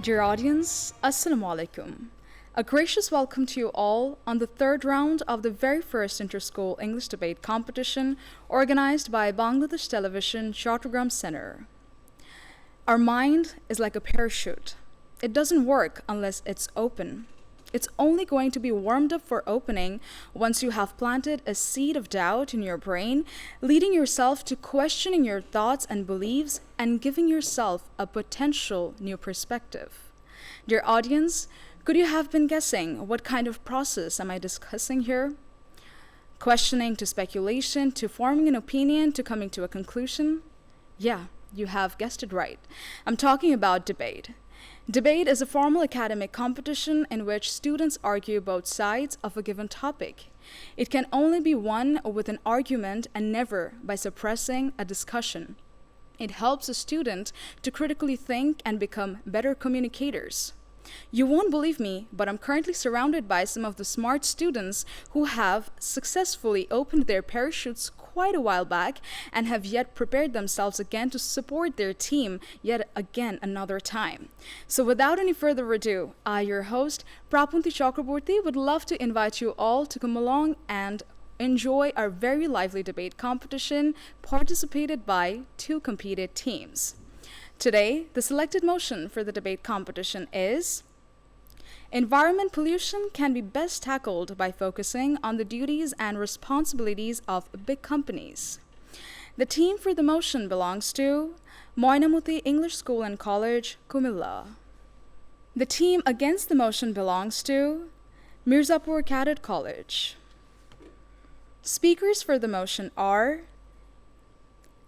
Dear audience, Assalamu alaikum. A gracious welcome to you all on the third round of the very first inter-school English debate competition organized by Bangladesh Television Chattogram Center. Our mind is like a parachute. It doesn't work unless it's open. It's only going to be warmed up for opening once you have planted a seed of doubt in your brain, leading yourself to questioning your thoughts and beliefs and giving yourself a potential new perspective. Dear audience, could you have been guessing what kind of process am I discussing here? Questioning to speculation to forming an opinion to coming to a conclusion? Yeah, you have guessed it right. I'm talking about debate. Debate is a formal academic competition in which students argue both sides of a given topic. It can only be won with an argument and never by suppressing a discussion. It helps a student to critically think and become better communicators. You won't believe me, but I'm currently surrounded by some of the smart students who have successfully opened their parachutes quite a while back and have yet prepared themselves again to support their team yet again another time. So without any further ado, I, your host, Prapanti Chakrabarti, would love to invite you all to come along and enjoy our very lively debate competition participated by two competed teams. Today, the selected motion for the debate competition is: environment pollution can be best tackled by focusing on the duties and responsibilities of big companies. The team for the motion belongs to Mainamati English School and College, Cumilla. The team against the motion belongs to Mirzapur Cadet College. Speakers for the motion are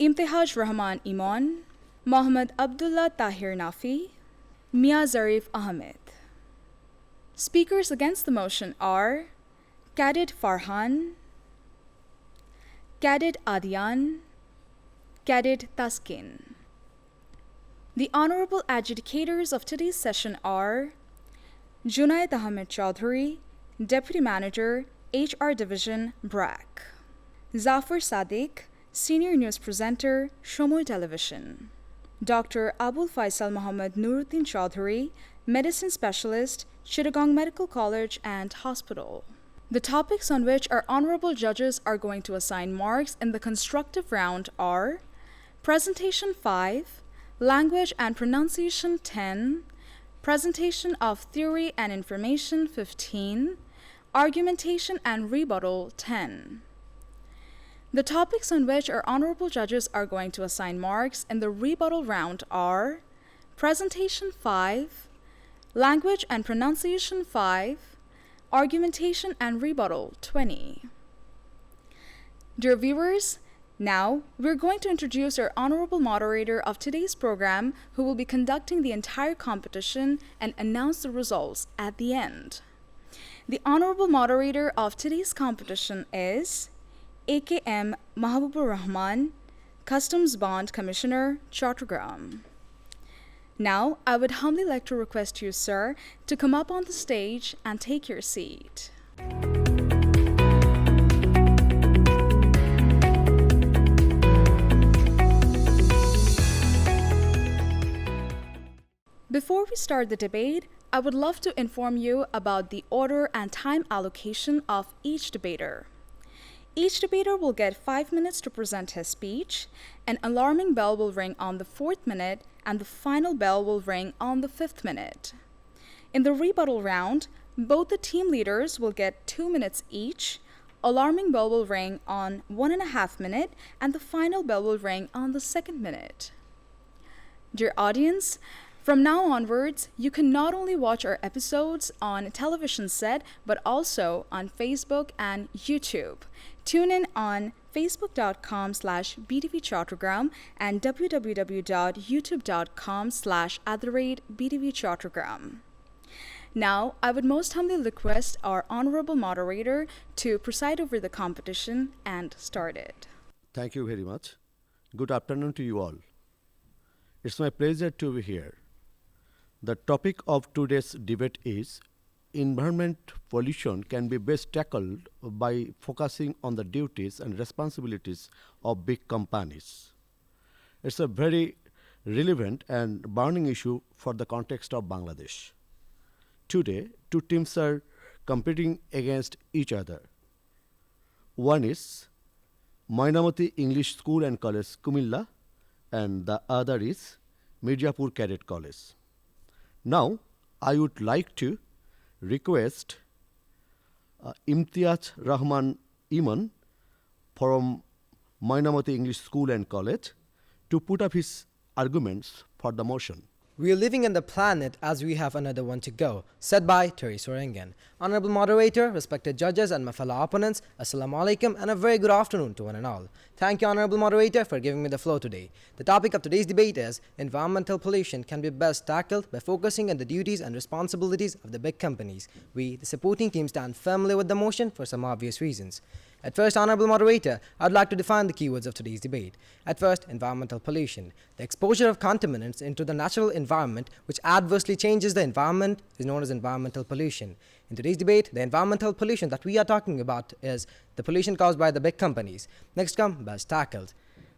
Imtihaj Rahman Iman, Mohammad Abdullah Tahir Nafi, Mia Zarif Ahmed. Speakers against the motion are Cadet Farhan, Cadet Adian, Cadet Taskin. The honorable adjudicators of today's session are Junaid Ahmed Chaudhary, Deputy Manager, HR Division, BRAC; Zafar Sadiq, Senior News Presenter, Shomoy Television; Dr. Abul Faisal Muhammad Nuruddin Chaudhary, Medicine Specialist, Chittagong Medical College and Hospital. The topics on which our honorable judges are going to assign marks in the constructive round are Presentation 5, Language and Pronunciation 10, Presentation of Theory and Information 15, Argumentation and Rebuttal 10. The topics on which our honorable judges are going to assign marks in the rebuttal round are Presentation 5, Language and Pronunciation 5, Argumentation and Rebuttal 20. Dear viewers, now we're going to introduce our honorable moderator of today's program who will be conducting the entire competition and announce the results at the end. The honorable moderator of today's competition is AKM Mahbubur Rahman, Customs Bond Commissioner, Chattogram. Now, I would humbly like to request you, sir, to come up on the stage and take your seat. Before we start the debate, I would love to inform you about the order and time allocation of each debater. Each debater will get 5 minutes to present his speech. An alarming bell will ring on the 4th minute, and the final bell will ring on the 5th minute. In the rebuttal round, both the team leaders will get 2 minutes each. Alarming bell will ring on 1.5 minute, and the final bell will ring on the 2nd minute. Dear audience, from now onwards, you can not only watch our episodes on television set, but also on Facebook and YouTube. Tune in on facebook.com/btvchattogram and www.youtube.com/@btvchattogram. Now, I would most humbly request our honorable moderator to preside over the competition and start it. Thank you very much. Good afternoon to you all. It's my pleasure to be here. The topic of today's debate is environment pollution can be best tackled by focusing on the duties and responsibilities of big companies. It's a very relevant and burning issue for the context of Bangladesh. Today, two teams are competing against each other. One is Mainamati English School and College, Cumilla, and the other is Mirzapur Cadet College. Now, I would like to request Imtiaz Rahman Iman from Mainamati English School and College to put up his arguments for the motion. We are living in the planet as we have another one to go, said by Terry Sorengen. Honorable moderator, respected judges and my fellow opponents, Assalamu alaikum and a very good afternoon to one and all. Thank you, honorable moderator, for giving me the floor today. The topic of today's debate is environmental pollution can be best tackled by focusing on the duties and responsibilities of the big companies. We, the supporting team, stand firmly with the motion for some obvious reasons. At first, honorable moderator, I'd like to define the keywords of today's debate. At first, environmental pollution. The exposure of contaminants into the natural environment which adversely changes the environment is known as environmental pollution. In today's debate, the environmental pollution that we are talking about is the pollution caused by the big companies. Next come best tackled.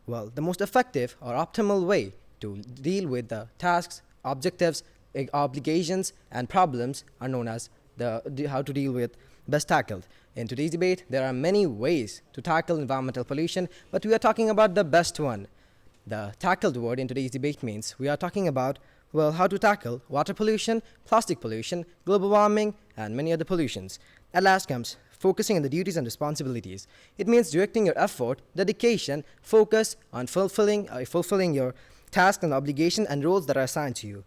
Well, the most effective or optimal way to deal with the tasks, objectives, obligations, and problems are known as how to deal with best tackled. In today's debate, there are many ways to tackle environmental pollution, but we are talking about the best one. The tackled word in today's debate means we are talking about, well, how to tackle water pollution, plastic pollution, global warming, and many other pollutions. At last comes focusing on the duties and responsibilities. It means directing your effort, dedication, focus on fulfilling your tasks and obligations and roles that are assigned to you.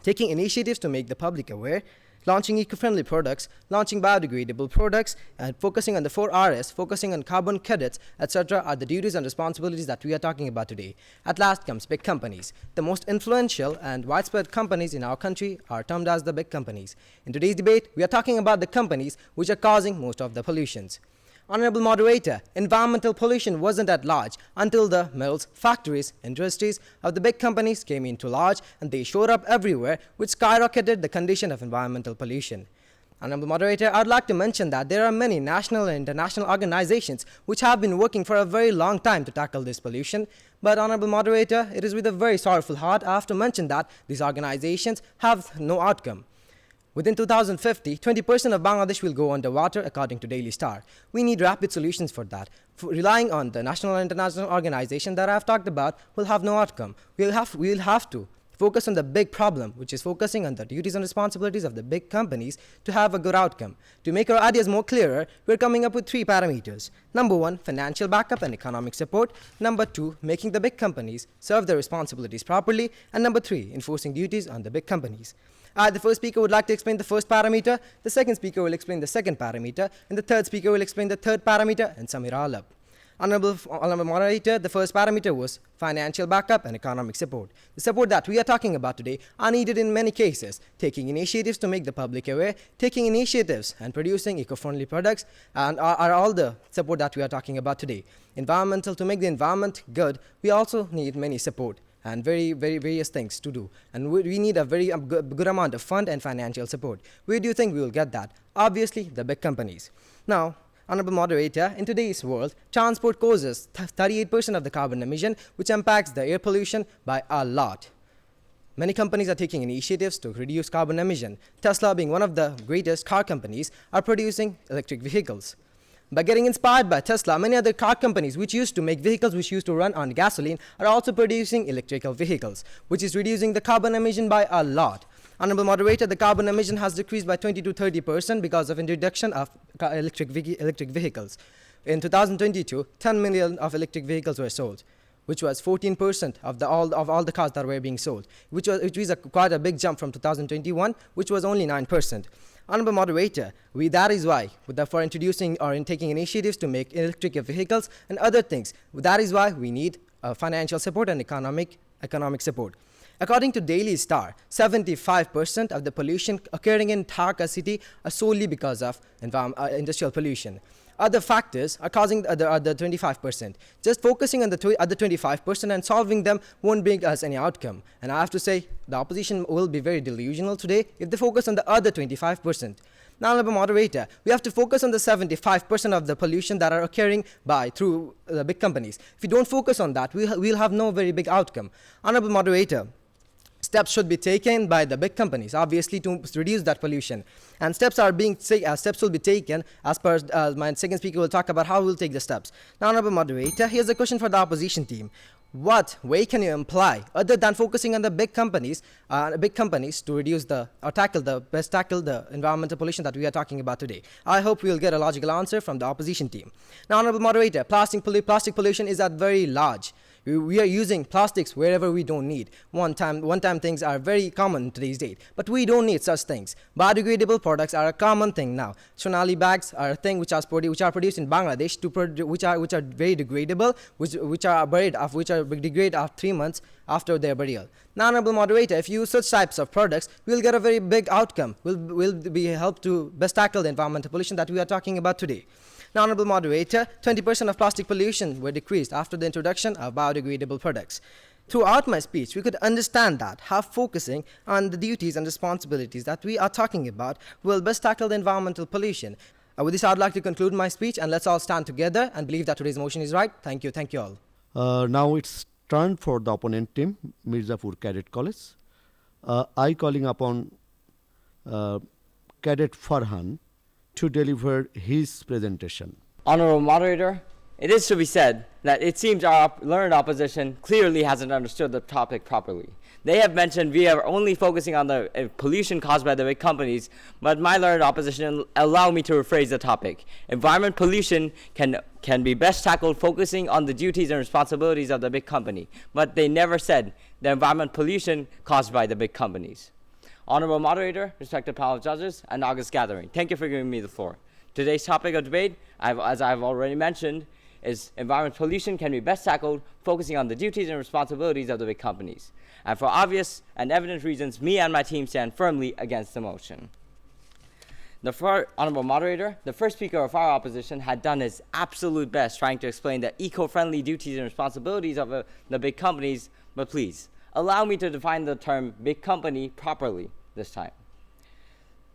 Taking initiatives to make the public aware, launching eco-friendly products, launching biodegradable products, and focusing on the 4Rs, focusing on carbon credits, etc. are the duties and responsibilities that we are talking about today. At last comes big companies. The most influential and widespread companies in our country are termed as the big companies. In today's debate, we are talking about the companies which are causing most of the pollutions. Honorable moderator, environmental pollution wasn't at large until the mills, factories, industries of the big companies came into large and they showed up everywhere, which skyrocketed the condition of environmental pollution. Honorable moderator, I'd like to mention that there are many national and international organizations which have been working for a very long time to tackle this pollution. But honorable moderator, it is with a very sorrowful heart I have to mention that these organizations have no outcome. Within 2050, 20% of Bangladesh will go underwater according to Daily Star. We need rapid solutions for that. Relying on the national and international organization that I have talked about will have no outcome. We will have to focus on the big problem, which is focusing on the duties and responsibilities of the big companies to have a good outcome. To make our ideas more clearer, we're coming up with 3 parameters. Number 1, financial backup and economic support. Number 2, making the big companies serve their responsibilities properly. And number 3, enforcing duties on the big companies. The first speaker would like to explain the first parameter, the second speaker will explain the second parameter, and the third speaker will explain the third parameter, and sum it all up. Honorable moderator, the first parameter was financial backup and economic support. The support that we are talking about today are needed in many cases, taking initiatives to make the public aware, taking initiatives and producing eco-friendly products, and are all the support that we are talking about today. Environmental, to make the environment good, we also need many support and very various things to do. And we need a very good amount of fund and financial support. Where do you think we will get that? Obviously, the big companies. Now, honorable moderator, in today's world, transport causes 38% of the carbon emission, which impacts the air pollution by a lot. Many companies are taking initiatives to reduce carbon emission. Tesla, being one of the greatest car companies, are producing electric vehicles. By getting inspired by Tesla, many other car companies which used to make vehicles which used to run on gasoline are also producing electrical vehicles, which is reducing the carbon emission by a lot. Honorable moderator, the carbon emission has decreased by 20 to 30% because of introduction of electric vehicles. In 2022, 10 million of electric vehicles were sold, which was 14% of all the cars that were being sold, which is quite a big jump from 2021, which was only 9%. Honorable moderator, that is why, for introducing or in taking initiatives to make electric vehicles and other things, that is why we need financial support and economic support. According to Daily Star, 75% of the pollution occurring in Dhaka city are solely because of industrial pollution. Other factors are causing the other 25%. Just focusing on the other 25% and solving them won't bring us any outcome. And I have to say, the opposition will be very delusional today if they focus on the other 25%. Now, honorable moderator, we have to focus on the 75% of the pollution that are occurring through the big companies. If we don't focus on that, we'll have no very big outcome. Honorable moderator, steps should be taken by the big companies, obviously, to reduce that pollution. And steps will be taken as per my second speaker will talk about how we'll take the steps. Now, honorable moderator, here's a question for the opposition team. What way can you imply, other than focusing on the big companies to reduce tackle the environmental pollution that we are talking about today? I hope we'll get a logical answer from the opposition team. Now, honorable moderator, plastic pollution is at very large. We are using plastics wherever we don't need. One-time things are very common in today's date, but we don't need such things. Biodegradable products are a common thing now. Sonali bags are a thing which are produced in Bangladesh which are very degradable, which are degrade after 3 months after their burial. Now, honorable moderator, if you use such types of products, we'll get a very big outcome. We'll be helped to best tackle the environmental pollution that we are talking about today. Now, honorable moderator, 20% of plastic pollution were decreased after the introduction of biodegradable products. Throughout my speech, we could understand that how focusing on the duties and responsibilities that we are talking about will best tackle the environmental pollution. With this, I would like to conclude my speech, and let's all stand together and believe that today's motion is right. Thank you all. Now it's turn for the opponent team, Mirzapur Cadet College. I calling upon Cadet Farhan to deliver his presentation. Honorable moderator, it is to be said that it seems our learned opposition clearly hasn't understood the topic properly. They have mentioned we are only focusing on the pollution caused by the big companies, but my learned opposition allow me to rephrase the topic. Environment pollution can be best tackled focusing on the duties and responsibilities of the big company, but they never said the environment pollution caused by the big companies. Honorable moderator, respected panel of judges, and August gathering, thank you for giving me the floor. Today's topic of debate, as I've already mentioned, is environment pollution can be best tackled focusing on the duties and responsibilities of the big companies. And for obvious and evident reasons, me and my team stand firmly against the motion. Honorable moderator, the first speaker of our opposition had done his absolute best trying to explain the eco-friendly duties and responsibilities of the big companies, but please, allow me to define the term big company properly this time.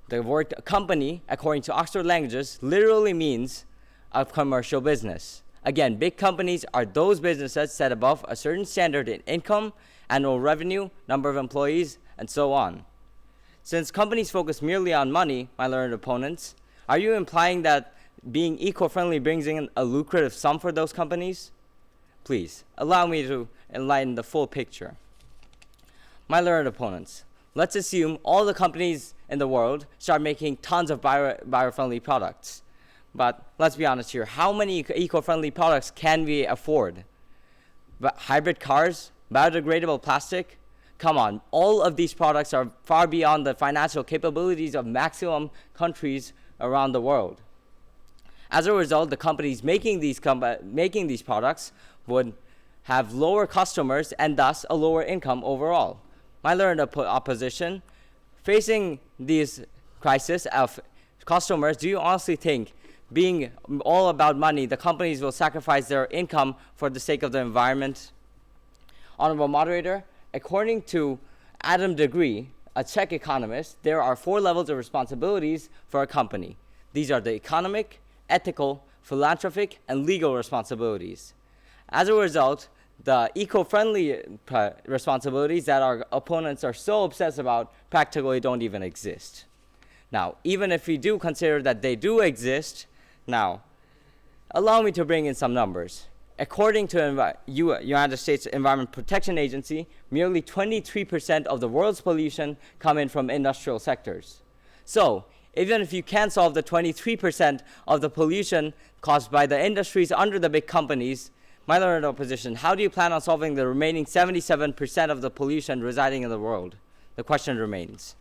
The word company, according to Oxford Languages, literally means a commercial business. Again, big companies are those businesses set above a certain standard in income, annual revenue, number of employees, and so on. Since companies focus merely on money, my learned opponents, are you implying that being eco-friendly brings in a lucrative sum for those companies? Please, allow me to enlighten the full picture. My learned opponents, let's assume all the companies in the world start making tons of bio-friendly products. But let's be honest here, how many eco-friendly products can we afford? Hybrid cars, biodegradable plastic? Come on, all of these products are far beyond the financial capabilities of maximum countries around the world. As a result, the companies making these products would have lower customers and thus a lower income overall. My learned opposition, facing these crises of customers, do you honestly think, being all about money, the companies will sacrifice their income for the sake of the environment? Honorable moderator, according to Adam Degree, a Czech economist, there are 4 levels of responsibilities for a company. These are the economic, ethical, philanthropic, and legal responsibilities. As a result, the eco-friendly responsibilities that our opponents are so obsessed about practically don't even exist. Now, even if we do consider that they do exist, now, allow me to bring in some numbers. According to United States Environment Protection Agency, merely 23% of the world's pollution come in from industrial sectors. So, even if you can solve the 23% of the pollution caused by the industries under the big companies, my learned opposition, how do you plan on solving the remaining 77% of the pollution residing in the world? The question remains.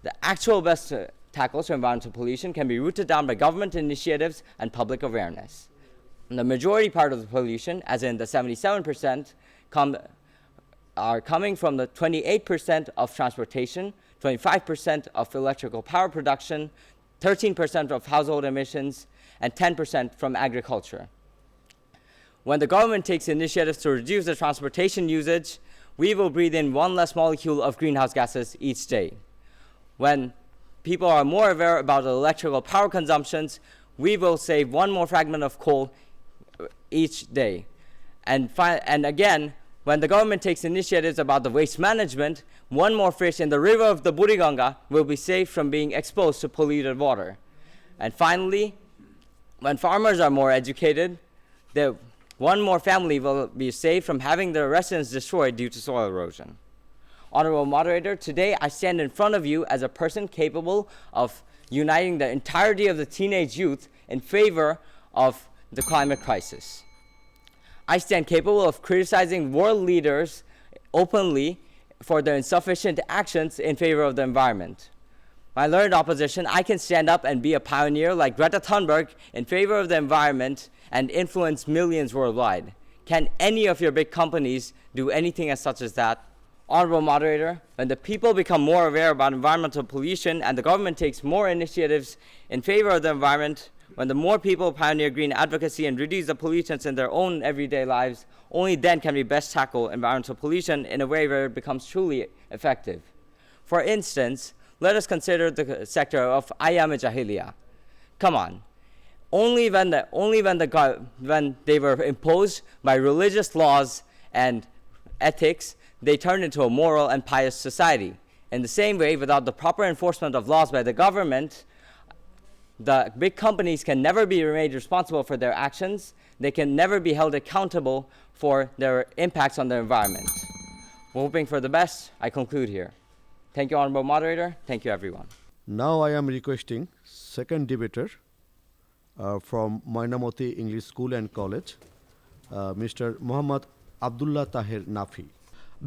The actual best tackles to environmental pollution can be rooted down by government initiatives and public awareness. And the majority part of the pollution, as in the 77%, are coming from the 28% of transportation, 25% of electrical power production, 13% of household emissions, and 10% from agriculture. When the government takes initiatives to reduce the transportation usage, we will breathe in 1 less molecule of greenhouse gases each day. When people are more aware about electrical power consumptions, we will save one more fragment of coal each day. And again, when the government takes initiatives about the waste management, one more fish in the river of the Buriganga will be saved from being exposed to polluted water. And finally, when farmers are more educated, one more family will be saved from having their residence destroyed due to soil erosion. Honorable Moderator, today I stand in front of you as a person capable of uniting the entirety of the teenage youth in favor of the climate crisis. I stand capable of criticizing world leaders openly for their insufficient actions in favor of the environment. My learned opposition, I can stand up and be a pioneer like Greta Thunberg in favor of the environment and influence millions worldwide. Can any of your big companies do anything as such as that? Honorable Moderator, when the people become more aware about environmental pollution and the government takes more initiatives in favor of the environment, when the more people pioneer green advocacy and reduce the pollutants in their own everyday lives, only then can we best tackle environmental pollution in a way where it becomes truly effective. For instance, let us consider the sector of Ayam Jahiliya. Come on. Only when they were imposed by religious laws and ethics, they turned into a moral and pious society. In the same way, without the proper enforcement of laws by the government, the big companies can never be made responsible for their actions. They can never be held accountable for their impacts on the environment. Hoping for the best, I conclude here. Thank you, Honorable Moderator. Thank you, everyone. Now I am requesting second debater from Mainamati English School and College, Mr. Muhammad Abdullah Tahir Nafi.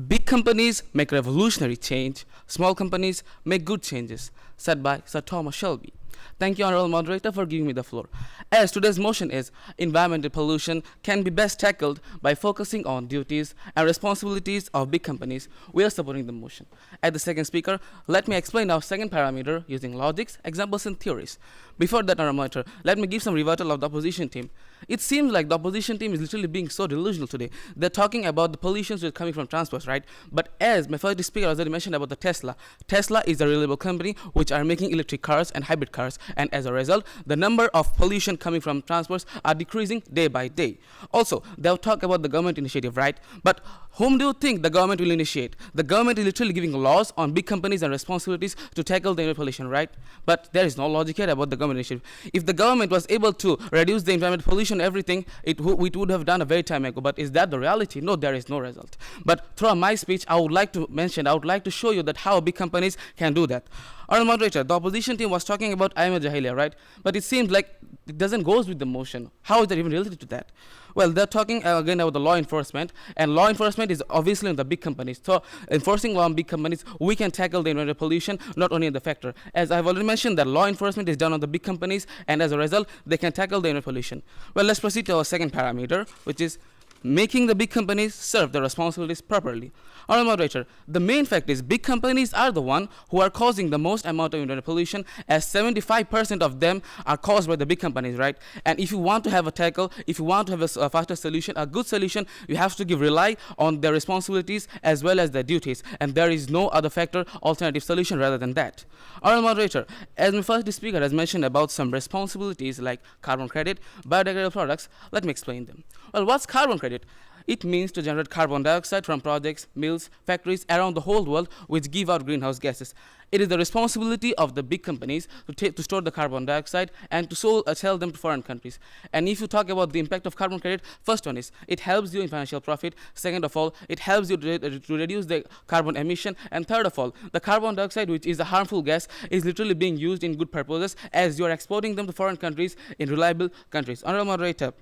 Big companies make revolutionary change. Small companies make good changes. Said by Sir Thomas Shelby. Thank you, Honorable Moderator, for giving me the floor. As today's motion is, environmental pollution can be best tackled by focusing on duties and responsibilities of big companies. We are supporting the motion. As the second speaker, let me explain our second parameter using logics, examples, and theories. Before that, Honorable Moderator, let me give some rebuttal of the opposition team. It seems like the opposition team is literally being so delusional today. They're talking about the pollution which is coming from transports, right? But as my first speaker already mentioned about the Tesla is a reliable company which are making electric cars and hybrid cars. And as a result, the number of pollution coming from transports are decreasing day by day. Also, they'll talk about the government initiative, right? But whom do you think the government will initiate? The government is literally giving laws on big companies and responsibilities to tackle the air pollution, right? But there is no logic here about the government initiative. If the government was able to reduce the environmental pollution, everything, it would have done a very time ago. But is that the reality? No, there is no result. But throughout my speech, I would like to show you that how big companies can do that. Honorable Moderator, the opposition team was talking about Ayam Jahiliya, right? But it seems like it doesn't go with the motion. How is that even related to that? Well, they're talking again about the law enforcement, and law enforcement is obviously in the big companies. So enforcing law on big companies, we can tackle the environmental pollution, not only in the factor. As I've already mentioned, that law enforcement is done on the big companies, and as a result, they can tackle the environmental pollution. Well, let's proceed to our second parameter, which is making the big companies serve their responsibilities properly. Honorable Moderator, the main fact is big companies are the one who are causing the most amount of environmental pollution, as 75% of them are caused by the big companies, right? And if you want to have a tackle, if you want to have a faster solution, a good solution, you have to rely on their responsibilities as well as their duties. And there is no other factor, alternative solution rather than that. Honorable Moderator, as my first speaker has mentioned about some responsibilities like carbon credit, biodegradable products, let me explain them. Well, what's carbon credit? It means to generate carbon dioxide from projects, mills, factories around the whole world which give out greenhouse gases. It is the responsibility of the big companies to store the carbon dioxide and to sell them to foreign countries. And if you talk about the impact of carbon credit, first one is it helps you in financial profit. Second of all, it helps you to reduce the carbon emission. And third of all, the carbon dioxide, which is a harmful gas, is literally being used in good purposes as you are exporting them to foreign countries in reliable countries. Honorable Moderator,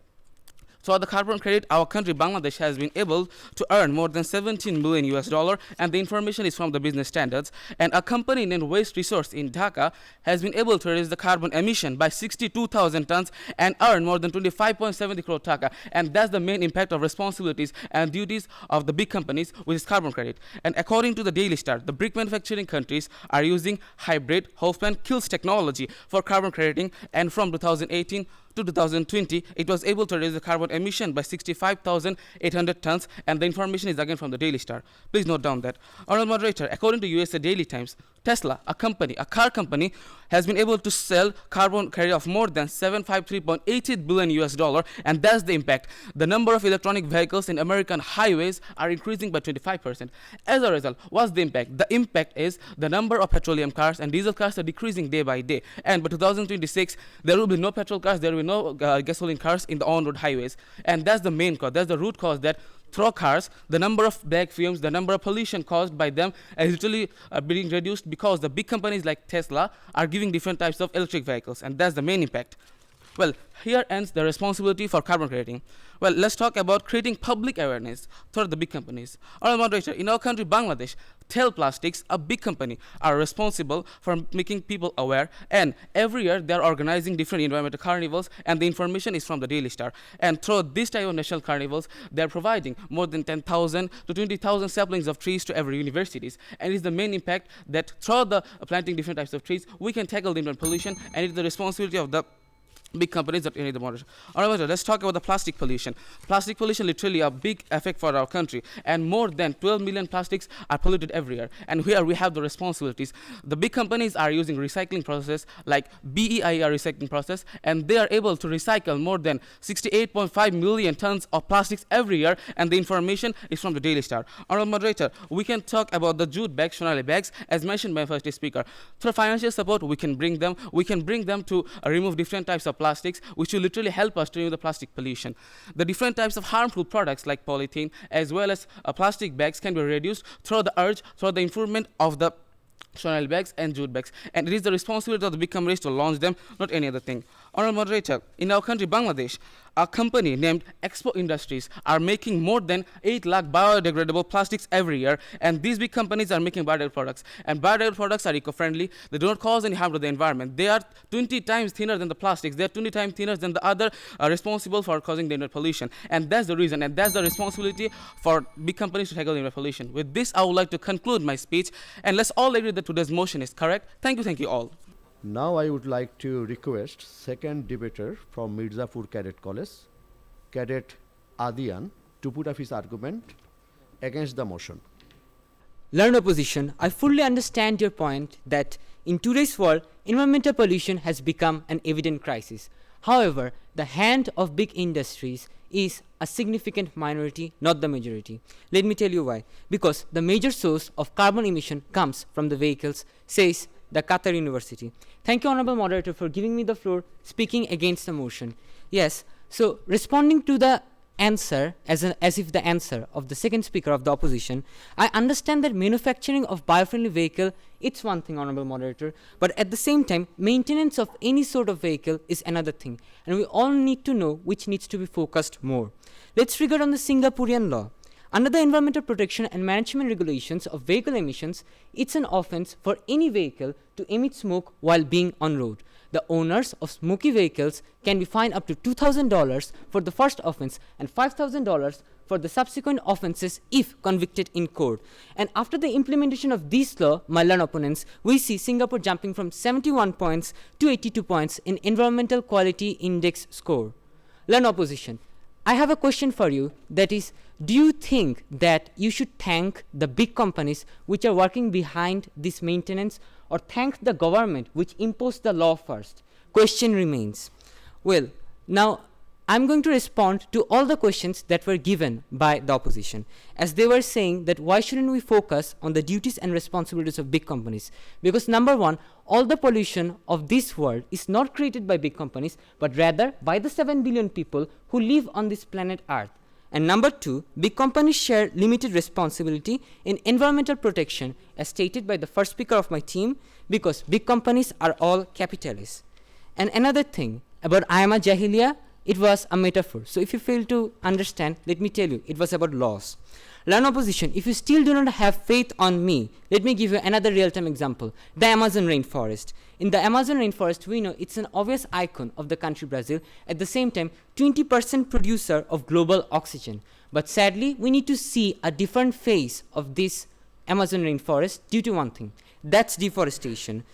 so the carbon credit, our country, Bangladesh, has been able to earn more than 17 million US, and the information is from the business standards. And a company named Waste Resource in Dhaka has been able to reduce the carbon emission by 62,000 tons and earn more than 25.70 crore taka. And that's the main impact of responsibilities and duties of the big companies, which is carbon credit. And according to the Daily Star, the brick manufacturing countries are using hybrid Hofmann kilns technology for carbon crediting, and from 2018 to 2020, it was able to reduce the carbon emission by 65,800 tons, and the information is again from the Daily Star. Please note down that. Honorable Moderator, according to USA Daily Times, Tesla, a car company, has been able to sell carbon carrier of more than 753.88 billion US dollar, and that's the impact. The number of electronic vehicles in American highways are increasing by 25%. As a result, what's the impact? The impact is the number of petroleum cars and diesel cars are decreasing day by day. And by 2026, there will be no petrol cars, there will be no gasoline cars in the on-road highways. And that's the main cause, that's the root cause, that through cars, the number of black fumes, the number of pollution caused by them is literally being reduced because the big companies like Tesla are giving different types of electric vehicles, and that's the main impact. Well, here ends the responsibility for carbon creating. Well, let's talk about creating public awareness through the big companies. Honorable moderator, in our country, Bangladesh, Tel Plastics, a big company, are responsible for making people aware, and every year they are organizing different environmental carnivals, and the information is from the Daily Star. And through this type of national carnivals, they are providing more than 10,000 to 20,000 saplings of trees to every universities. And it's the main impact that through the planting different types of trees, we can tackle the environmental pollution, and it's the responsibility of the big companies that need the monitor. Alright, let's talk about the plastic pollution. Plastic pollution literally a big effect for our country, and more than 12 million plastics are polluted every year. And here we have the responsibilities. The big companies are using recycling processes like BEIR recycling process, and they are able to recycle more than 68.5 million tons of plastics every year, and the information is from the Daily Star. Honorable moderator, we can talk about the jute bags, sonali bags, as mentioned by first speaker. Through financial support, we can bring them to remove different types of plastics, which will literally help us to remove the plastic pollution. The different types of harmful products like polythene as well as plastic bags can be reduced through the improvement of the sonali bags and jute bags, and it is the responsibility of the big companies to launch them, not any other thing. Honorable moderator, in our country, Bangladesh, a company named Expo Industries are making more than 8 lakh biodegradable plastics every year, and these big companies are making biodegradable products, and biodegradable products are eco-friendly. They do not cause any harm to the environment. They are 20 times thinner than the plastics. They are 20 times thinner than the other responsible for causing the environmental pollution, and that's the reason, and that's the responsibility for big companies to tackle the environmental pollution. With this, I would like to conclude my speech, and let's all agree that today's motion is correct. Thank you all. Now I would like to request second debater from Mirzapur Cadet College, Cadet Adian, to put up his argument against the motion. Learned opposition, I fully understand your point that in today's world, environmental pollution has become an evident crisis. However, the hand of big industries is a significant minority, not the majority. Let me tell you why. Because the major source of carbon emission comes from the vehicles, says the Qatar University. Thank you, Honorable Moderator, for giving me the floor, speaking against the motion. Yes, so responding to the answer as if the answer of the second speaker of the opposition, I understand that manufacturing of biofriendly vehicle, it's one thing, Honorable Moderator, but at the same time, maintenance of any sort of vehicle is another thing, and we all need to know which needs to be focused more. Let's trigger on the Singaporean law. Under the Environmental Protection and Management Regulations of Vehicle Emissions, it's an offense for any vehicle to emit smoke while being on road. The owners of smoky vehicles can be fined up to $2,000 for the first offense and $5,000 for the subsequent offenses if convicted in court. And after the implementation of this law, my learned opponents, we see Singapore jumping from 71 points to 82 points in Environmental Quality Index score. Learned opposition, I have a question for you, that is, do you think that you should thank the big companies which are working behind this maintenance, or thank the government which imposed the law first? Question remains. Well, now I'm going to respond to all the questions that were given by the opposition, as they were saying that why shouldn't we focus on the duties and responsibilities of big companies? Because number one, all the pollution of this world is not created by big companies, but rather by the 7 billion people who live on this planet Earth. And number two, big companies share limited responsibility in environmental protection, as stated by the first speaker of my team, because big companies are all capitalists. And another thing about Ayama Jahiliya, it was a metaphor. So if you fail to understand, let me tell you, it was about laws. Learn opposition, if you still do not have faith on me, let me give you another real-time example, the Amazon rainforest. In the Amazon rainforest, we know it's an obvious icon of the country Brazil, at the same time, 20% producer of global oxygen. But sadly, we need to see a different face of this Amazon rainforest due to one thing, that's deforestation.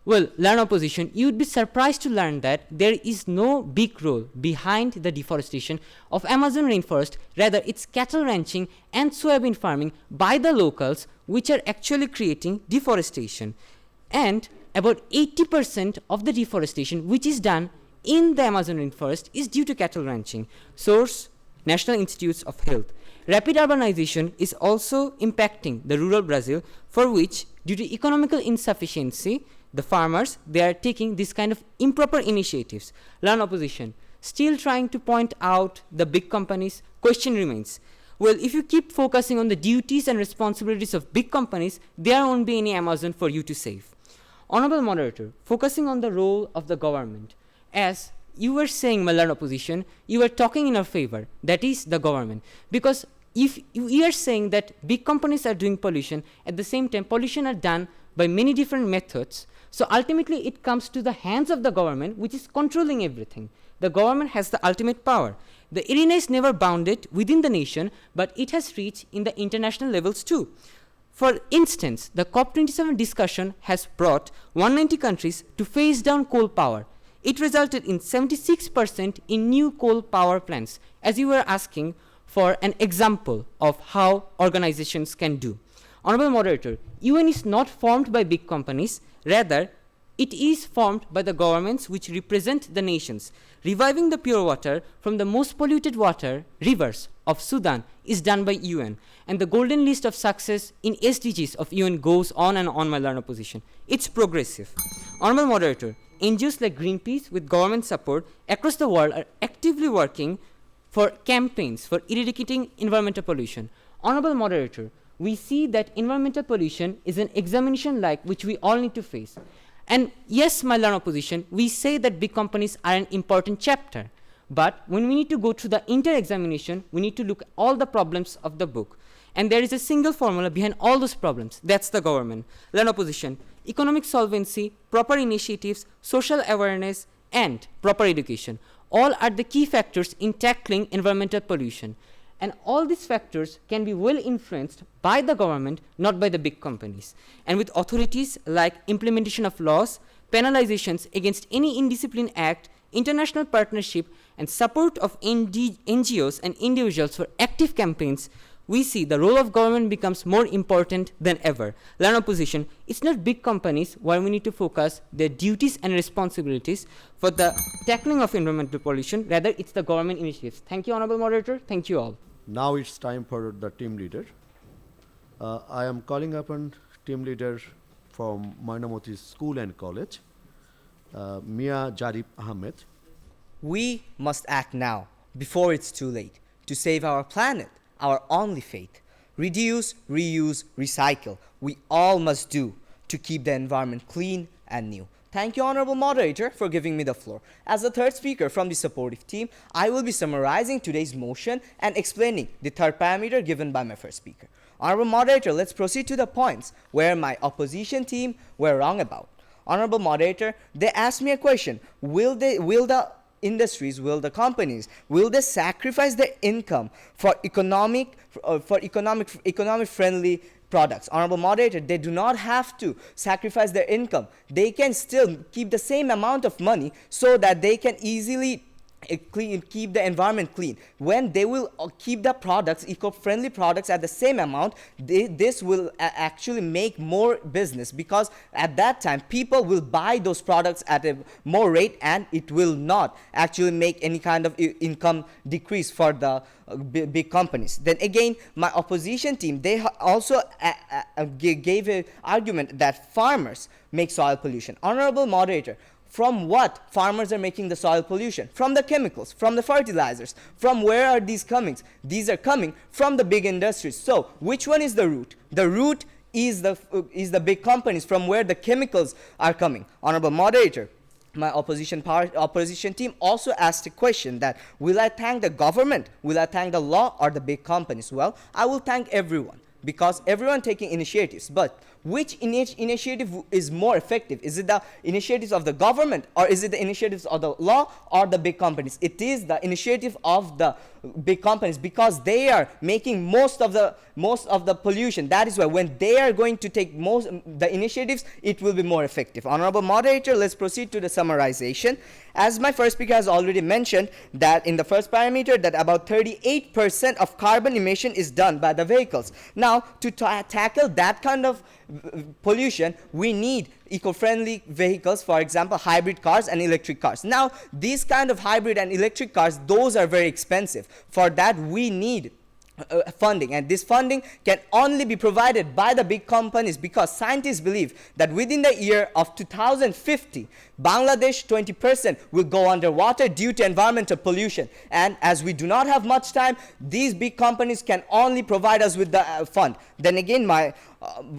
Well, learn opposition, you would be surprised to learn that there is no big role behind the deforestation of Amazon rainforest. Rather, it's cattle ranching and soybean farming by the locals which are actually creating deforestation. And about 80% of the deforestation which is done in the Amazon rainforest is due to cattle ranching. Source: National Institutes of Health. Rapid urbanization is also impacting the rural Brazil, for which, due to economical insufficiency, the farmers, they are taking this kind of improper initiatives. Learn opposition, still trying to point out the big companies. Question remains, well, if you keep focusing on the duties and responsibilities of big companies, there won't be any Amazon for you to save. Honorable Moderator, focusing on the role of the government, as you were saying, my learned opposition, you were talking in our favor, that is the government. Because if you are saying that big companies are doing pollution, at the same time pollution are done by many different methods, so ultimately it comes to the hands of the government, which is controlling everything. The government has the ultimate power. The arena is never bounded within the nation, but it has reached in the international levels too. For instance, the COP27 discussion has brought 190 countries to phase down coal power. It resulted in 76% in new coal power plants, as you were asking for an example of how organizations can do. Honorable Moderator, UN is not formed by big companies, rather it is formed by the governments which represent the nations. Reviving the pure water from the most polluted water, rivers, of Sudan is done by UN, and the golden list of success in SDGs of UN goes on and on, my learned opposition. It's progressive. Honorable Moderator, NGOs like Greenpeace with government support across the world are actively working for campaigns for eradicating environmental pollution. Honorable Moderator, we see that environmental pollution is an examination like which we all need to face. And yes, my learned opposition, we say that big companies are an important chapter. But when we need to go through the entire examination, we need to look at all the problems of the book. And there is a single formula behind all those problems. That's the government. Learn opposition, economic solvency, proper initiatives, social awareness, and proper education. All are the key factors in tackling environmental pollution. And all these factors can be well influenced by the government, not by the big companies. And with authorities like implementation of laws, penalizations against any indiscipline act, international partnership, and support of NGOs and individuals for active campaigns, we see the role of government becomes more important than ever. Learn opposition, it's not big companies where we need to focus their duties and responsibilities for the tackling of environmental pollution, rather it's the government initiatives. Thank you, Honorable Moderator. Thank you all. Now it's time for the team leader. I am calling upon team leader from Mainamati School and College, Mia Jarib Ahmed. We must act now, before it's too late, to save our planet, our only fate. Reduce, reuse, recycle. We all must do to keep the environment clean and new. Thank you, Honorable Moderator, for giving me the floor. As the third speaker from the supportive team, I will be summarizing today's motion and explaining the third parameter given by my first speaker. Honorable Moderator, let's proceed to the points where my opposition team were wrong about. Honorable Moderator, they asked me a question. Will the industries, will the companies, will they sacrifice their income for economic friendly products? Honorable Moderator, they do not have to sacrifice their income. They can still keep the same amount of money so that they can easily keep the environment clean. When they will keep the products, eco-friendly products at the same amount, this will actually make more business, because at that time people will buy those products at a more rate, and it will not actually make any kind of income decrease for the big companies. Then again, my opposition team, they also gave an argument that farmers make soil pollution. Honorable Moderator, from what farmers are making the soil pollution? From the chemicals, from the fertilizers. From where are these coming? These are coming from the big industries. So which one is the root? The root is the big companies, from where the chemicals are coming. Honorable Moderator, my opposition team also asked a question that, will I thank the government, will I thank the law, or the big companies? Well, I will thank everyone, because everyone taking initiatives. But which initiative is more effective? Is it the initiatives of the government, or is it the initiatives of the law or the big companies? It is the initiative of the big companies, because they are making most of the pollution. That is why when they are going to take most the initiatives, it will be more effective. Honorable moderator, let's proceed to the summarization. As my first speaker has already mentioned, that in the first parameter, that about 38% of carbon emission is done by the vehicles. Now, to tackle that kind of pollution, we need eco-friendly vehicles, for example, hybrid cars and electric cars. Now, these kind of hybrid and electric cars, those are very expensive. For that, we need funding, and this funding can only be provided by the big companies, because scientists believe that within the year of 2050, Bangladesh 20% will go underwater due to environmental pollution. And as we do not have much time, these big companies can only provide us with the fund. Then again, my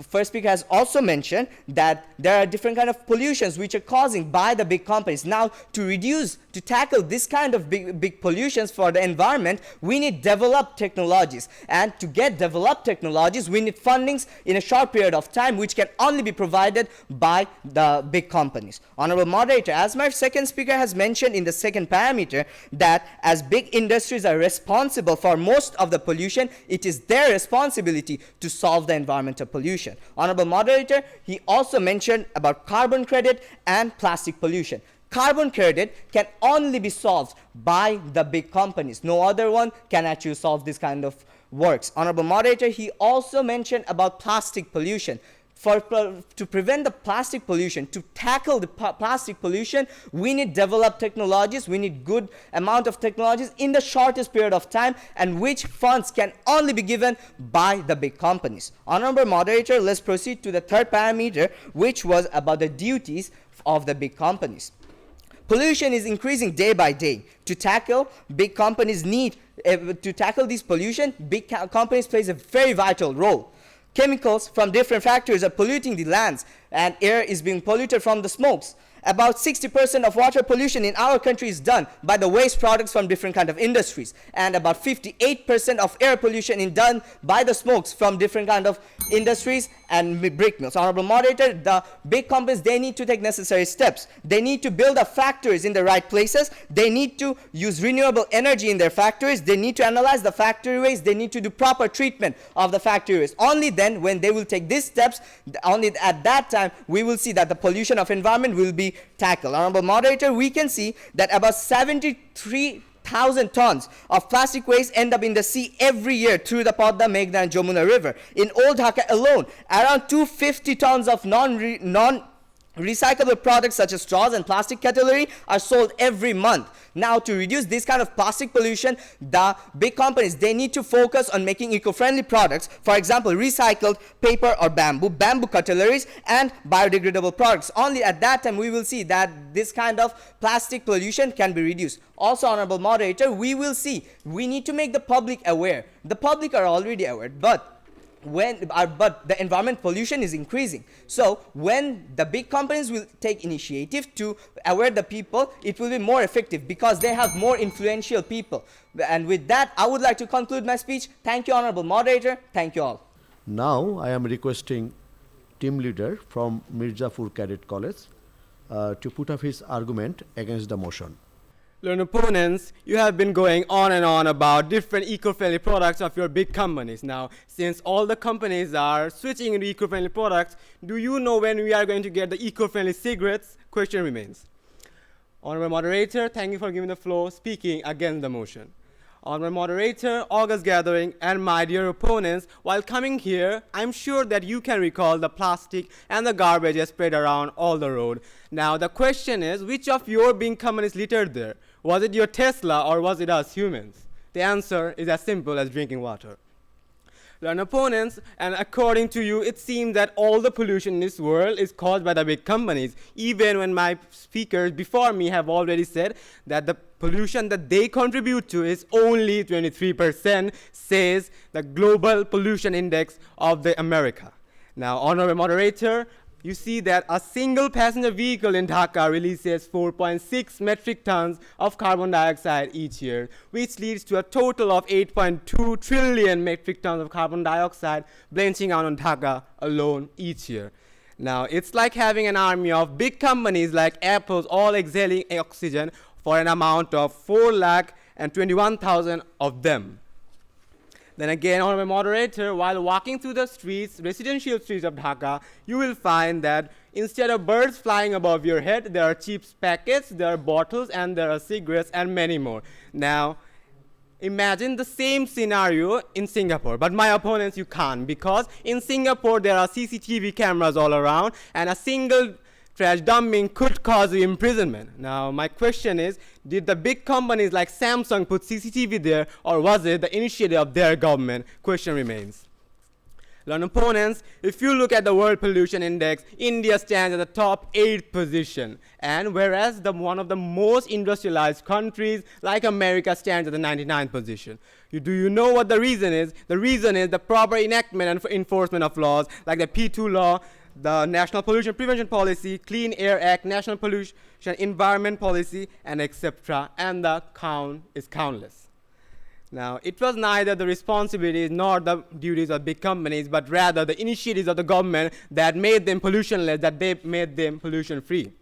first speaker has also mentioned that there are different kind of pollutions which are causing by the big companies. Now, to tackle this kind of big pollutions for the environment, we need developed technologies. And to get developed technologies, we need fundings in a short period of time, which can only be provided by the big companies. Honorable moderator, as my second speaker has mentioned in the second parameter, that as big industries are responsible for most of the pollution, it is their responsibility to solve the environmental pollution. Honorable moderator, he also mentioned about carbon credit and plastic pollution. Carbon credit can only be solved by the big companies. No other one can actually solve this kind of works. Honorable moderator, he also mentioned about plastic pollution. To prevent the plastic pollution, to tackle the plastic pollution, we need developed technologies, we need good amount of technologies in the shortest period of time, and which funds can only be given by the big companies. Honorable moderator, let's proceed to the third parameter, which was about the duties of the big companies. Pollution is increasing day by day. To tackle big companies to tackle this pollution, big companies plays a very vital role. Chemicals from different factories are polluting the lands, and air is being polluted from the smokes. About 60% of water pollution in our country is done by the waste products from different kind of industries, and about 58% of air pollution is done by the smokes from different kind of industries and brick mills. Honorable moderator, the big companies, they need to take necessary steps. They need to build up factories in the right places. They need to use renewable energy in their factories. They need to analyze the factory waste. They need to do proper treatment of the factory waste. Only then, when they will take these steps, only at that time we will see that the pollution of environment will be tackled. Honorable moderator, we can see that about 73,000 tons of plastic waste end up in the sea every year through the Padma, Meghna and Jamuna River. In Old Dhaka alone, around 250 tons of non-recyclable products such as straws and plastic cutlery are sold every month. Now, to reduce this kind of plastic pollution, the big companies, they need to focus on making eco-friendly products. For example, recycled paper or bamboo cutleries, and biodegradable products. Only at that time we will see that this kind of plastic pollution can be reduced. Also, honorable moderator, we need to make the public aware. The public are already aware, but the environment pollution is increasing. So when the big companies will take initiative to aware the people, it will be more effective because they have more influential people. And with that, I would like to conclude my speech. Thank you, honorable moderator. Thank you all. Now I am requesting team leader from Mirzapur Cadet College to put up his argument against the motion. Learned opponents, you have been going on and on about different eco-friendly products of your big companies. Now, since all the companies are switching into eco-friendly products, do you know when we are going to get the eco-friendly cigarettes? Question remains. Honorable moderator, thank you for giving the floor, speaking against the motion. Honorable moderator, August gathering, and my dear opponents, while coming here, I'm sure that you can recall the plastic and the garbage spread around all the road. Now, the question is, which of your big companies littered there? Was it your Tesla or was it us humans? The answer is as simple as drinking water. Learned opponents, and according to you, it seems that all the pollution in this world is caused by the big companies, even when my speakers before me have already said that the pollution that they contribute to is only 23%, says the Global Pollution Index of the America. Now, honorable moderator, you see that a single passenger vehicle in Dhaka releases 4.6 metric tons of carbon dioxide each year, which leads to a total of 8.2 trillion metric tons of carbon dioxide blanching out on Dhaka alone each year. Now, it's like having an army of big companies like Apple's all exhaling oxygen for an amount of 4 lakh and 21,000 of them. Then again, honorable moderator, while walking through the streets, residential streets of Dhaka, you will find that instead of birds flying above your head, there are chips packets, there are bottles, and there are cigarettes, and many more. Now, imagine the same scenario in Singapore, but my opponents, you can't, because in Singapore there are CCTV cameras all around, and a single trash dumping could cause you imprisonment. Now, my question is, did the big companies like Samsung put CCTV there, or was it the initiative of their government? Question remains. Learned opponents, if you look at the World Pollution Index, India stands at the top 8th position. And whereas one of the most industrialized countries, like America, stands at the 99th position. Do you know what the reason is? The reason is the proper enactment and enforcement of laws, like the P2 law, the National Pollution Prevention Policy, Clean Air Act, National Pollution Environment Policy, and etc. And the count is countless. Now, it was neither the responsibilities nor the duties of big companies, but rather the initiatives of the government that made them pollutionless, that they made them pollution-free.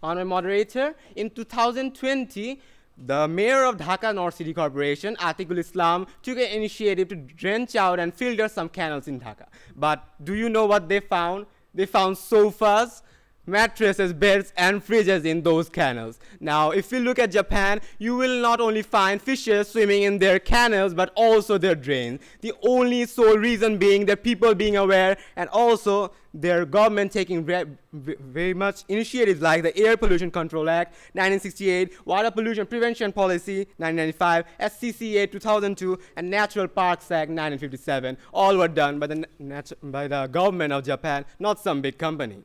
Honorable moderator, in 2020, the mayor of Dhaka North City Corporation, Atikul Islam, took an initiative to drench out and filter some canals in Dhaka. But do you know what they found? They found sofas, mattresses, beds, and fridges in those canals. Now, if you look at Japan, you will not only find fishes swimming in their canals, but also their drains. The only sole reason being that people being aware, and also their government taking very much initiatives like the Air Pollution Control Act, 1968, Water Pollution Prevention Policy, 1995, SCCA 2002, and Natural Parks Act, 1957. All were done by the government of Japan, not some big company.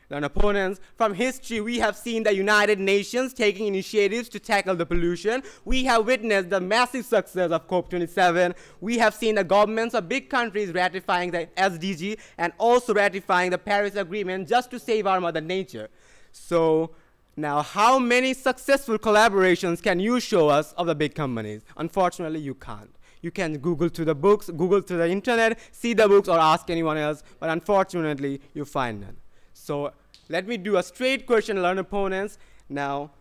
And opponents, from history, we have seen the United Nations taking initiatives to tackle the pollution. We have witnessed the massive success of COP27. We have seen the governments of big countries ratifying the SDG and also ratifying the Paris Agreement just to save our Mother Nature. So now, how many successful collaborations can you show us of the big companies? Unfortunately, you can't. You can Google to the books, Google to the internet, see the books, or ask anyone else, but unfortunately, you find none. So let me do a straight question, learn opponents. Now,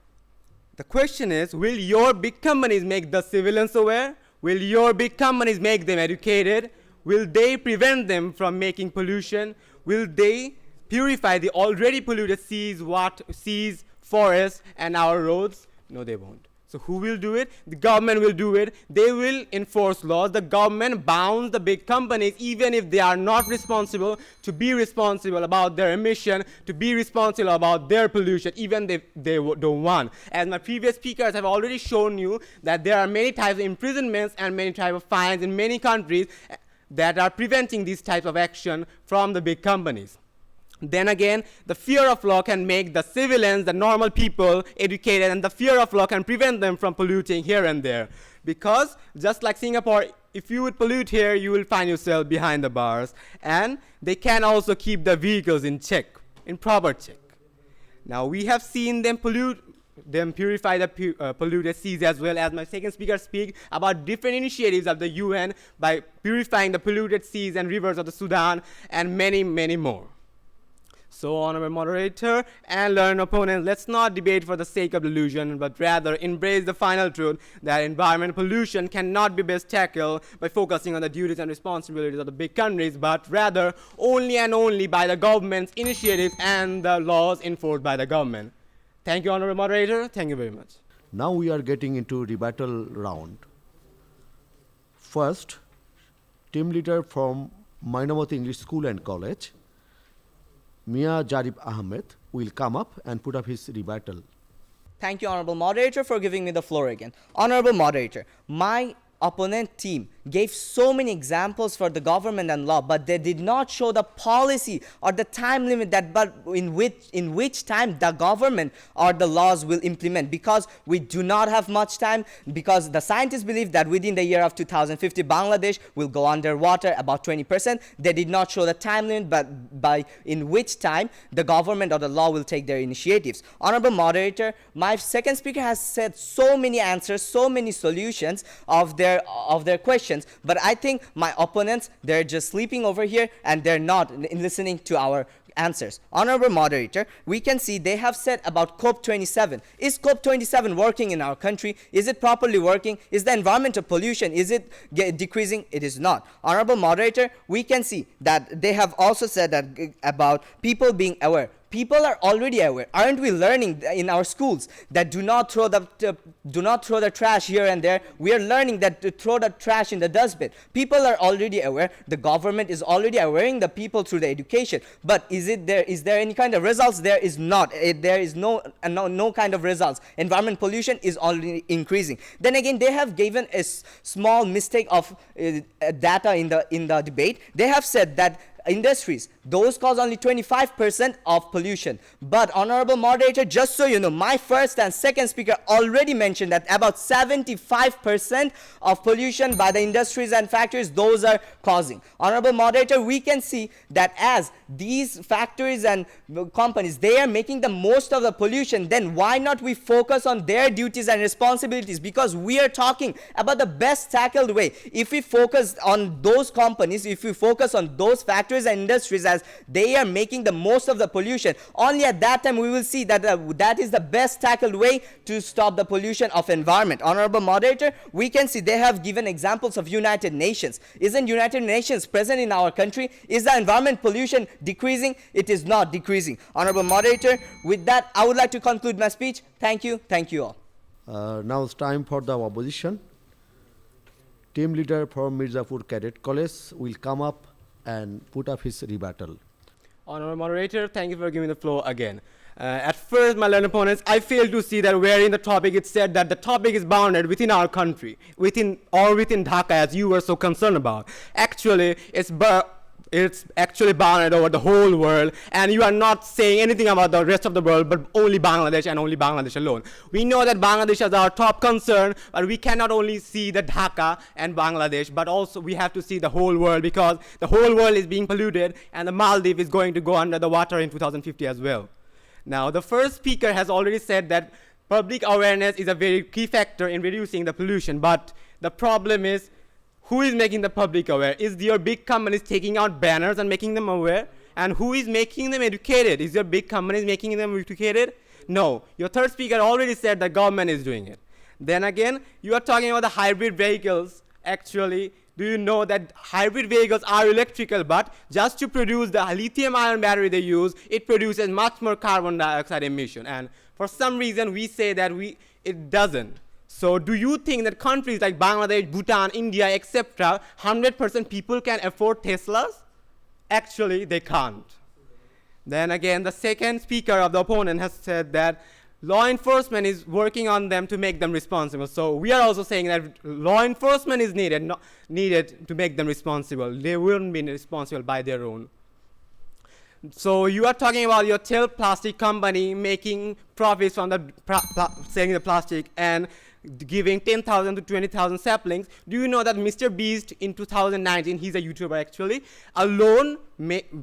the question is, will your big companies make the civilians aware? Will your big companies make them educated? Will they prevent them from making pollution? Will they purify the already polluted seas, forests, and our roads? No, they won't. So who will do it? The government will do it. They will enforce laws. The government bounds the big companies, even if they are not responsible, to be responsible about their emission, to be responsible about their pollution, even if they don't want. As my previous speakers have already shown you, that there are many types of imprisonments and many types of fines in many countries that are preventing these types of action from the big companies. Then again, the fear of law can make the civilians, the normal people, educated, and the fear of law can prevent them from polluting here and there. Because just like Singapore, if you would pollute here, you will find yourself behind the bars. And they can also keep the vehicles in check, in proper check. Now, we have seen them purify the polluted seas, as well as my second speaker speak about different initiatives of the UN by purifying the polluted seas and rivers of the Sudan, and many, many more. So, honorable moderator and learned opponents, let's not debate for the sake of delusion, but rather embrace the final truth that environmental pollution cannot be best tackled by focusing on the duties and responsibilities of the big countries, but rather only and only by the government's initiatives and the laws enforced by the government. Thank you, honorable moderator. Thank you very much. Now we are getting into rebuttal round. First, team leader from Mainamati English School and College, Mia Jarib Ahmed, will come up and put up his rebuttal. Thank you, Honorable Moderator, for giving me the floor again. Honorable Moderator, my opponent team gave so many examples for the government and law, but they did not show the policy or the time limit in which time the government or the laws will implement, because we do not have much time, because the scientists believe that within the year of 2050 Bangladesh will go underwater about 20%. They did not show the time limit, but by in which time the government or the law will take their initiatives. Honorable Moderator, my second speaker has said so many answers, so many solutions of their questions, but I think my opponents, they're just sleeping over here and they're not listening to our answers. Honorable moderator, we can see they have said about COP27. Is COP27 working in our country? Is it properly working? Is the environmental pollution, is it decreasing? It is not. Honorable moderator, we can see that they have also said that about people being aware. People are already aware. Aren't we learning in our schools that do not throw the trash here and there? We are learning that to throw the trash in the dustbin. People are already aware. The government is already awareing the people through the education. But is there any kind of results? There is not. There is no kind of results. Environment pollution is already increasing. Then again, they have given a small mistake of data in the debate. They have said that industries, those cause only 25% of pollution. But honorable moderator, just so you know, my first and second speaker already mentioned that about 75% of pollution by the industries and factories, those are causing. Honorable moderator, we can see that as these factories and companies, they are making the most of the pollution, then why not we focus on their duties and responsibilities? Because we are talking about the best tackled way. If we focus on those companies, if we focus on those factories and industries as they are making the most of the pollution, only at that time we will see that that is the best tackled way to stop the pollution of environment. Honorable moderator, we can see they have given examples of United Nations. Isn't United Nations present in our country? Is the environment pollution decreasing? It is not decreasing. Honorable moderator, with that I would like to conclude my speech. Thank you all. Now it's time for the opposition. Team leader from Mirzapur Cadet College will come up and put up his rebuttal. Honorable moderator, thank you for giving the floor again. At first, my learned opponents, I failed to see that where in the topic it said that the topic is bounded within our country, within Dhaka, as you were so concerned about. Actually, it's actually bounded over the whole world, and you are not saying anything about the rest of the world, but only Bangladesh and only Bangladesh alone. We know that Bangladesh is our top concern, but we cannot only see the Dhaka and Bangladesh, but also we have to see the whole world, because the whole world is being polluted, and the Maldives is going to go under the water in 2050 as well. Now, the first speaker has already said that public awareness is a very key factor in reducing the pollution, but the problem is, who is making the public aware? Is your big companies taking out banners and making them aware? And who is making them educated? Is your big companies making them educated? No. Your third speaker already said the government is doing it. Then again, you are talking about the hybrid vehicles. Actually, do you know that hybrid vehicles are electrical, but just to produce the lithium-ion battery they use, it produces much more carbon dioxide emission. And for some reason, we say that it doesn't. So do you think that countries like Bangladesh, Bhutan, India, etc., 100% people can afford Teslas? Actually, they can't. Then again, the second speaker of the opponent has said that law enforcement is working on them to make them responsible. So we are also saying that law enforcement is needed to make them responsible. They wouldn't be responsible by their own. So you are talking about your tail plastic company making profits from the selling the plastic and giving 10,000 to 20,000 saplings. Do you know that Mr. Beast in 2019, he's a YouTuber actually, alone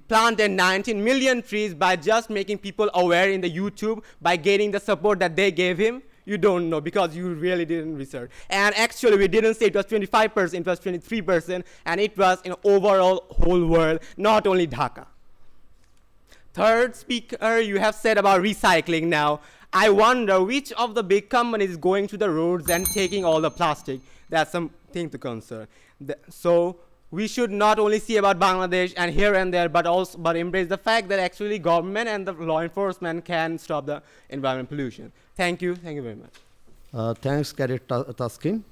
planted 19 million trees by just making people aware in the YouTube by getting the support that they gave him? You don't know because you really didn't research. And actually we didn't say it was 25%, it was 23%, and it was in overall whole world, not only Dhaka. Third speaker, you have said about recycling now. I wonder which of the big companies is going to the roads and taking all the plastic. That's something to concern. So we should not only see about Bangladesh and here and there, but embrace the fact that actually government and the law enforcement can stop the environment pollution. Thank you very much. Thanks, Cadet Taskin.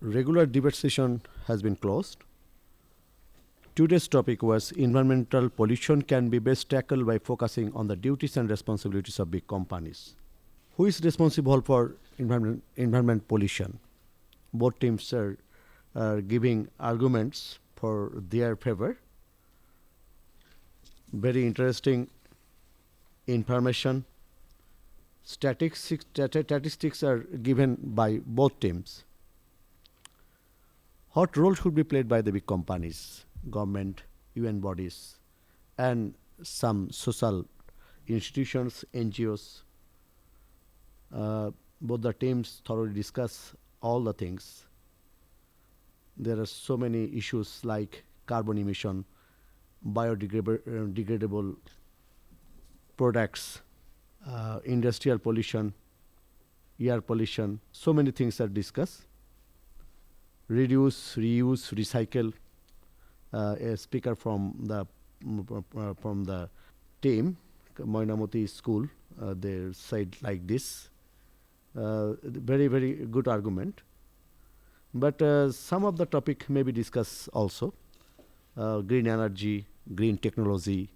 Regular debate session has been closed. Today's topic was environmental pollution can be best tackled by focusing on the duties and responsibilities of big companies. Who is responsible for environment pollution? Both teams are giving arguments for their favor. Very interesting information. Statistics are given by both teams. What role should be played by the big companies? Government, UN bodies, and some social institutions, NGOs. Both the teams thoroughly discuss all the things. There are so many issues like carbon emission, degradable products, industrial pollution, air pollution, so many things are discussed. Reduce, reuse, recycle. A speaker from the team, Mainamati school, they said like this. Very, very good argument. But some of the topic may be discussed also. Green energy, green technology,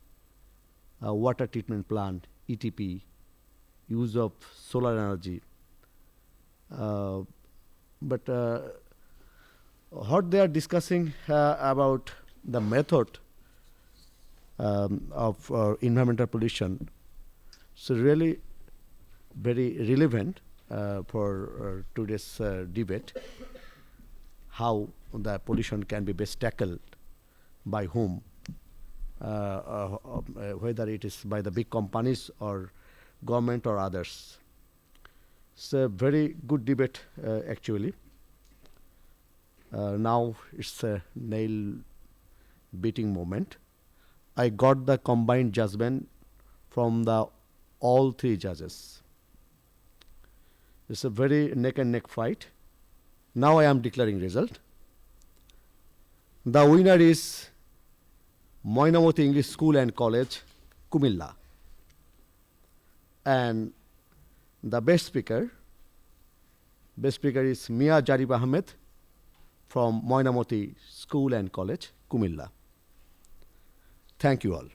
water treatment plant, ETP, use of solar energy. But what they are discussing about the method of environmental pollution, so really very relevant for today's debate, how the pollution can be best tackled, by whom, whether it is by the big companies or government or others. It's a very good debate actually. Now it's a nail beating moment. I got the combined judgment from the all three judges. It's a very neck and neck fight. Now I am declaring result. The winner is Mainamati English School and College, Cumilla. And the best speaker is Mia Jarib Ahmed from Mainamati School and College, Cumilla. Thank you all.